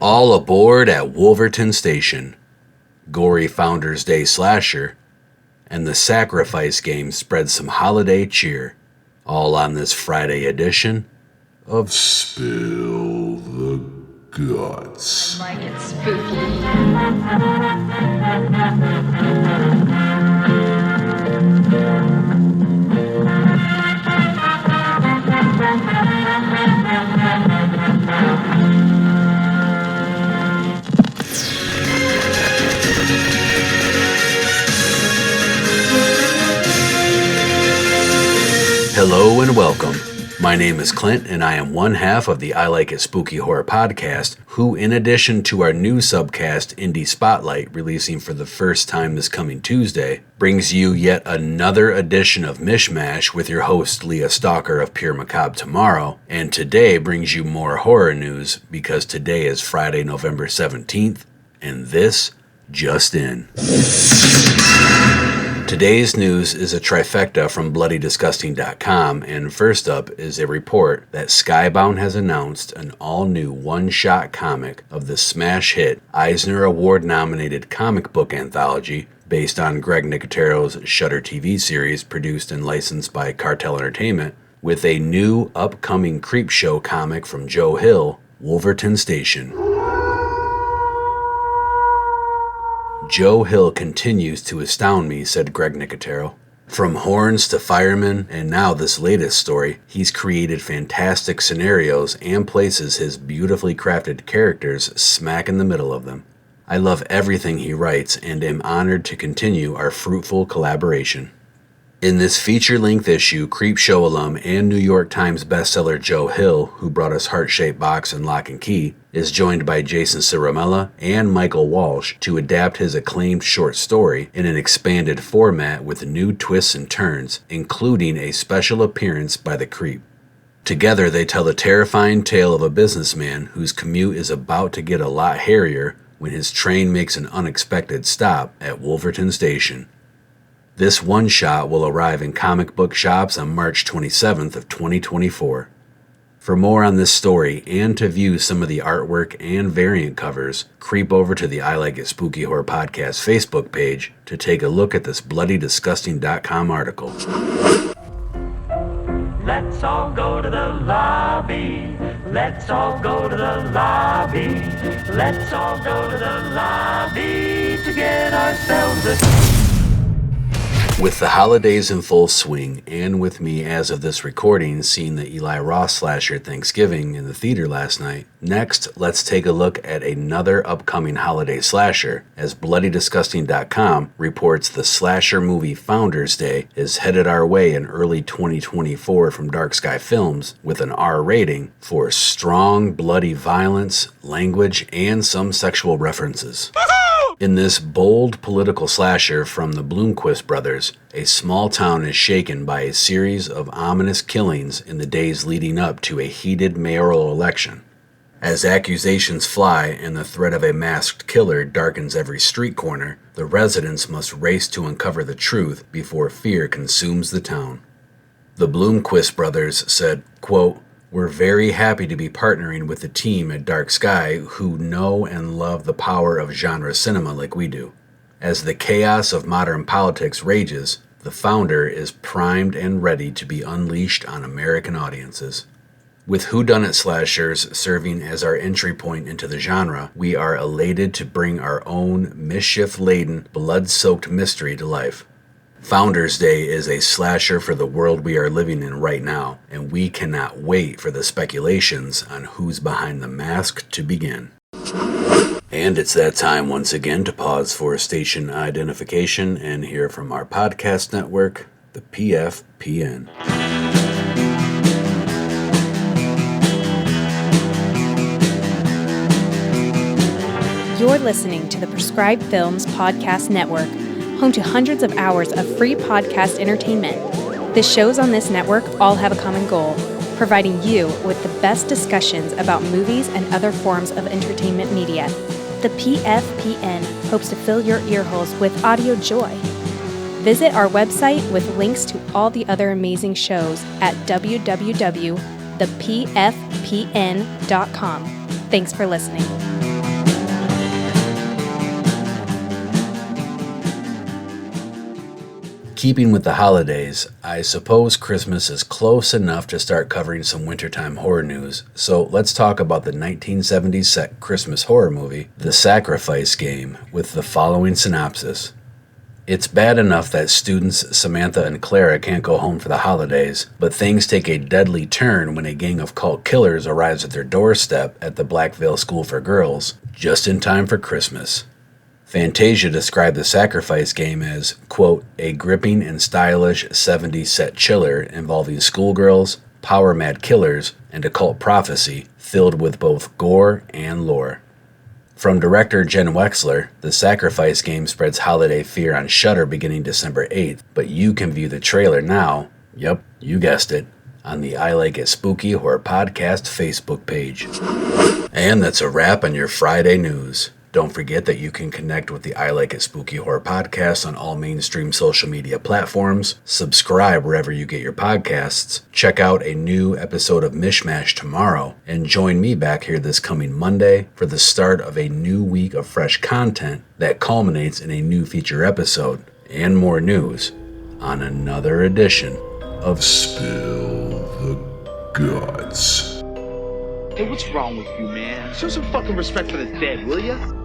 All aboard at Wolverton Station. Gory Founders Day Slasher and the Sacrifice Game spread some holiday cheer. All on this Friday edition of Spill the Guts. I like it spooky. Hello and welcome. My name is Clint, and I am one half of the I Like It Spooky Horror podcast, who, in addition to our new subcast, Indie Spotlight, releasing for the first time this coming Tuesday, brings you yet another edition of Mishmash with your host, Leah Stalker of Pure Macabre Tomorrow, and today brings you more horror news because today is Friday, November 17th, and this just in. Today's news is a trifecta from BloodyDisgusting.com, and first up is a report that Skybound has announced an all-new one-shot comic of the smash hit Eisner Award-nominated comic book anthology based on Greg Nicotero's Shudder TV series produced and licensed by Cartel Entertainment, with a new upcoming Creepshow comic from Joe Hill, Wolverton Station. Joe Hill continues to astound me, said Greg Nicotero. From horns to firemen, and now this latest story, he's created fantastic scenarios and places his beautifully crafted characters smack in the middle of them. I love everything he writes and am honored to continue our fruitful collaboration. In this feature-length issue, Creepshow alum and New York Times bestseller Joe Hill, who brought us Heart-Shaped Box and Lock and Key, is joined by Jason Ciaramella and Michael Walsh to adapt his acclaimed short story in an expanded format with new twists and turns, including a special appearance by the Creep. Together, they tell the terrifying tale of a businessman whose commute is about to get a lot hairier when his train makes an unexpected stop at Wolverton Station. This one-shot will arrive in comic book shops on March 27th of 2024. For more on this story and to view some of the artwork and variant covers, creep over to the I Like It Spooky Horror Podcast Facebook page to take a look at this BloodyDisgusting.com article. Let's all go to the lobby. Let's all go to the lobby. Let's all go to the lobby to get ourselves a... With the holidays in full swing, and with me as of this recording seeing the Eli Roth slasher Thanksgiving in the theater last night, next let's take a look at another upcoming holiday slasher, as BloodyDisgusting.com reports the slasher movie Founders Day is headed our way in early 2024 from Dark Sky Films with an R rating for strong, bloody violence, language, and some sexual references. In this bold political slasher from the Bloomquist brothers, a small town is shaken by a series of ominous killings in the days leading up to a heated mayoral election. As accusations fly and the threat of a masked killer darkens every street corner, the residents must race to uncover the truth before fear consumes the town. The Bloomquist brothers said, quote, "We're very happy to be partnering with the team at Dark Sky who know and love the power of genre cinema like we do. As the chaos of modern politics rages, the founder is primed and ready to be unleashed on American audiences. With whodunit slashers serving as our entry point into the genre, we are elated to bring our own mischief-laden, blood-soaked mystery to life. Founders Day is a slasher for the world we are living in right now, and we cannot wait for the speculations on who's behind the mask to begin." And it's that time once again to pause for station identification and hear from our podcast network, the PFPN. You're listening to the Prescribed Films Podcast Network, home to hundreds of hours of free podcast entertainment. The shows on this network all have a common goal, providing you with the best discussions about movies and other forms of entertainment media. The PFPN hopes to fill your earholes with audio joy. Visit our website with links to all the other amazing shows at www.thepfpn.com. Thanks for listening. Keeping with the holidays, I suppose Christmas is close enough to start covering some wintertime horror news, so let's talk about the 1970s Christmas horror movie, The Sacrifice Game, with the following synopsis. It's bad enough that students Samantha and Clara can't go home for the holidays, but things take a deadly turn when a gang of cult killers arrives at their doorstep at the Blackville School for Girls, just in time for Christmas. Fantasia described The Sacrifice Game as, quote, a gripping and stylish 70s set chiller involving schoolgirls, power-mad killers, and occult prophecy filled with both gore and lore. From director Jen Wexler, The Sacrifice Game spreads holiday fear on Shudder beginning December 8th, but you can view the trailer now, yep, you guessed it, on the I Like It Spooky Horror Podcast Facebook page. And that's a wrap on your Friday news. Don't forget that you can connect with the I Like It Spooky Horror Podcast on all mainstream social media platforms, subscribe wherever you get your podcasts, check out a new episode of Mishmash tomorrow, and join me back here this coming Monday for the start of a new week of fresh content that culminates in a new feature episode and more news on another edition of Spill the Guts. Hey, what's wrong with you, man? Show some fucking respect for the dead, will ya?